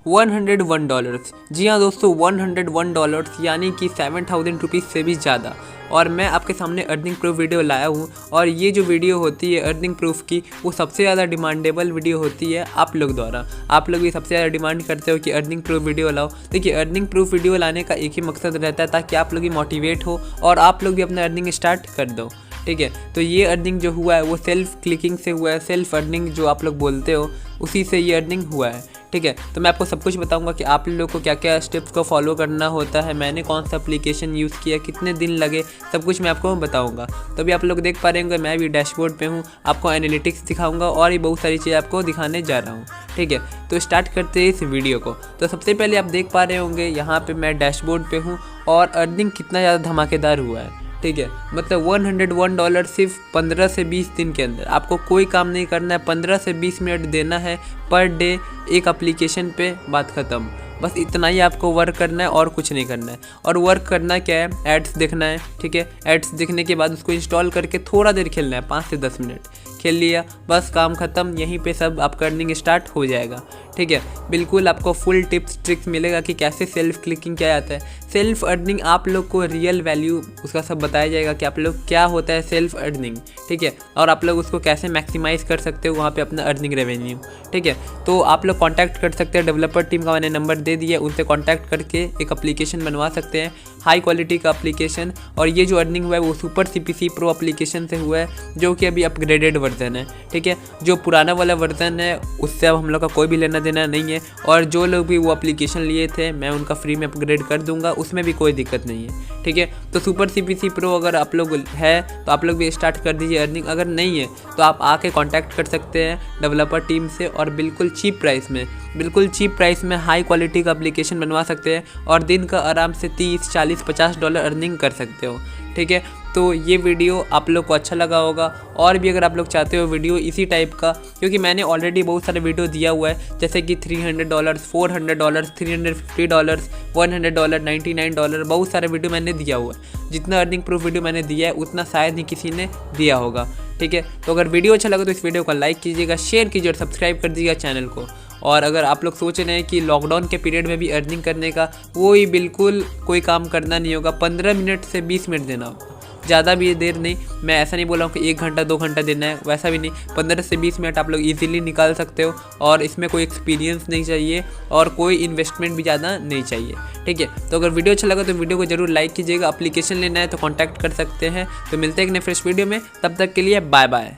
$101। जी हाँ दोस्तों, $101 यानी कि 7,000 रुपीज़ से भी ज़्यादा। और मैं आपके सामने अर्निंग प्रूफ वीडियो लाया हूँ। और ये जो वीडियो होती है अर्निंग प्रूफ की, वो सबसे ज़्यादा डिमांडेबल वीडियो होती है आप लोग द्वारा। आप लोग भी सबसे ज़्यादा डिमांड करते हो कि अर्निंग प्रूफ वीडियो लाओ। देखिए, अर्निंग प्रूफ वीडियो लाने का एक ही मकसद रहता है ताकि आप लोग भी मोटिवेट हो और आप लोग भी अपना अर्निंग स्टार्ट कर दो। ठीक है, तो ये अर्निंग जो हुआ है वो सेल्फ क्लिकिंग से हुआ है। सेल्फ अर्निंग जो आप लोग बोलते हो, उसी से ये अर्निंग हुआ है। ठीक है, तो मैं आपको सब कुछ बताऊंगा कि आप लोगों को क्या क्या स्टेप्स को फॉलो करना होता है, मैंने कौन सा एप्लीकेशन यूज़ किया, कितने दिन लगे, सब कुछ मैं आपको बताऊंगा। तो अभी आप लोग देख पा रहे होंगे मैं भी डैशबोर्ड पे हूँ, आपको एनालिटिक्स दिखाऊंगा और ये बहुत सारी चीज़ें आपको दिखाने जा रहा हूँ। ठीक है, तो स्टार्ट करते हैं इस वीडियो को। तो सबसे पहले आप देख पा रहे होंगे यहाँ पर मैं डैशबोर्ड पर हूँ और अर्निंग कितना ज़्यादा धमाकेदार हुआ है। ठीक है, मतलब $101 सिर्फ 15 से 20 दिन के अंदर। आपको कोई काम नहीं करना है, 15 से 20 मिनट देना है पर डे एक एप्लीकेशन पे, बात ख़त्म। बस इतना ही आपको वर्क करना है और कुछ नहीं करना है। और वर्क करना क्या है, एड्स देखना है। ठीक है, एड्स देखने के बाद उसको इंस्टॉल करके थोड़ा देर खेलना है, 5 से 10 मिनट खेल लिया, बस काम ख़त्म। यहीं पे सब आपका अर्निंग स्टार्ट हो जाएगा। ठीक है, बिल्कुल आपको फुल टिप्स ट्रिक्स मिलेगा कि कैसे सेल्फ क्लिकिंग क्या आता है। सेल्फ अर्निंग आप लोग को रियल वैल्यू उसका सब बताया जाएगा कि आप लोग क्या होता है सेल्फ अर्निंग। ठीक है, और आप लोग उसको कैसे मैक्सिमाइज़ कर सकते हो वहाँ पे अपना अर्निंग रेवेन्यू। ठीक है, तो आप लोग कांटेक्ट कर सकते हैं, डेवलपर टीम का मैंने नंबर दे दिया, उनसे कांटेक्ट करके एक एप्लीकेशन बनवा सकते हैं, हाई क्वालिटी का एप्लीकेशन। और ये जो अर्निंग हुआ है वो सुपर CPC प्रो एप्लीकेशन से हुआ है, जो कि अभी अपग्रेडेड वर्जन है। ठीक है, जो पुराना वाला वर्जन है उससे अब हम लोग का कोई भी लेना देना नहीं है। और जो लोग भी वो एप्लीकेशन लिए थे मैं उनका फ्री में अपग्रेड कर दूंगा, उसमें भी कोई दिक्कत नहीं है। ठीक है, तो सुपर CPC प्रो अगर आप लोग है तो आप लोग भी स्टार्ट कर दीजिए अर्निंग। अगर नहीं है तो आप आके कांटेक्ट कर सकते हैं डेवलपर टीम से और बिल्कुल चीप प्राइस में हाई क्वालिटी का एप्लीकेशन बनवा सकते हैं और दिन का आराम से 30, 40, $50 अर्निंग कर सकते हो। ठीक है, तो ये वीडियो आप लोग को अच्छा लगा होगा। और भी अगर आप लोग चाहते हो वीडियो इसी टाइप का, क्योंकि मैंने ऑलरेडी बहुत सारे वीडियो दिया हुआ है, जैसे कि $300, $400, $350, $100, $99, बहुत सारे वीडियो मैंने दिया हुआ है। जितना अर्निंग प्रूफ वीडियो मैंने दिया है उतना शायद ही किसी ने दिया होगा। ठीक है, तो अगर वीडियो अच्छा लगा तो इस वीडियो को लाइक कीजिएगा, शेयर कीजिए और सब्सक्राइब कर दीजिएगा चैनल को। और अगर आप लोग सोच रहे हैं कि लॉकडाउन के पीरियड में भी अर्निंग करने का, वो ही बिल्कुल कोई काम करना नहीं होगा, 15 मिनट से 20 मिनट देना होगा, ज़्यादा भी देर नहीं। मैं ऐसा नहीं बोल रहा हूँ कि 1 घंटा 2 घंटा देना है, वैसा भी नहीं। 15 से 20 मिनट आप लोग इजीली निकाल सकते हो और इसमें कोई एक्सपीरियंस नहीं चाहिए और कोई इन्वेस्टमेंट भी ज़्यादा नहीं चाहिए। ठीक है, तो अगर वीडियो अच्छा लगा तो वीडियो को जरूर लाइक कीजिएगा। एप्लीकेशन लेना है तो कॉन्टैक्ट कर सकते हैं। तो मिलते हैं एक नए फ्रेश वीडियो में, तब तक के लिए बाय बाय।